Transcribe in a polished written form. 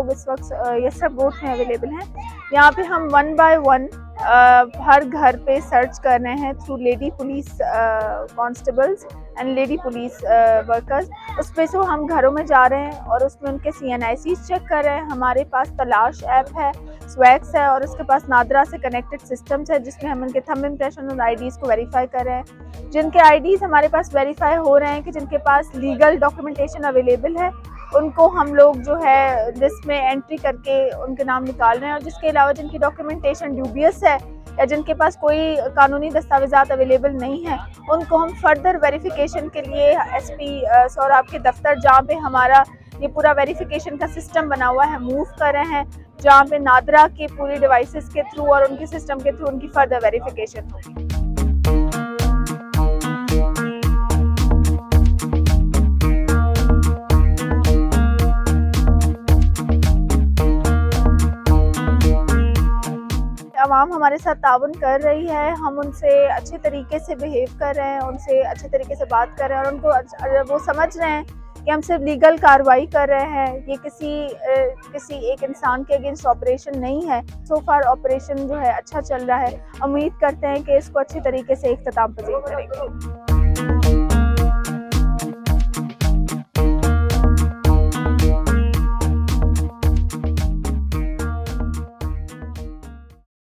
लोग इस वक्त यसरब रोड में अवेलेबल हैं। यहाँ पे हम 1 बाय 1 हर घर पे सर्च कर रहे हैं through lady police constables and lady police workers. उस पे से हम घरों में जा रहे हैं और उसमें उनके CNICs चेक कर रहे हैं। हमारे पास तलाश ऐप है, स्वैग्स है और उसके पास नादरा से कनेक्टेड सिस्टम्स है जिसमें हम उनके थंब इम्प्रेशन और IDs को वेरीफाई कर रहे हैं। जिनके IDs हमारे पास वेरीफाई हो रहे हैं कि जिनके पास लीगल डॉक्यूमेंटेशन अवेलेबल है, उनको हम लोग जो है लिस्ट में एंट्री करके उनके नाम निकाल रहे हैं। और जिसके अलावा जिनकी डॉक्यूमेंटेशन ड्यूबियस है या जिनके पास कोई कानूनी दस्तावेजात अवेलेबल नहीं है, उनको हम फर्दर वेरिफिकेशन के लिए SP सोहराब के दफ्तर, जहाँ पे हमारा ये पूरा वेरिफिकेशन का सिस्टम बना हुआ है, मूव कर रहे हैं, जहाँ पे नादरा के पूरे डिवाइसेस के थ्रू और उनके सिस्टम के थ्रू उनकी फर्दर वेरिफिकेशन होगी। आवाम हमारे साथ ताउन कर रही है, हम उनसे अच्छे तरीके से बिहेव कर रहे हैं, उनसे अच्छे तरीके से बात कर रहे हैं और उनको वो समझ रहे हैं कि हम सिर्फ लीगल कार्रवाई कर रहे हैं, ये किसी एक इंसान के अगेंस्ट ऑपरेशन नहीं है। सो फार ऑपरेशन जो है अच्छा चल रहा है, उम्मीद करते हैं कि इसको अच्छे तरीके से इख्तिताम पजीर करेंगे।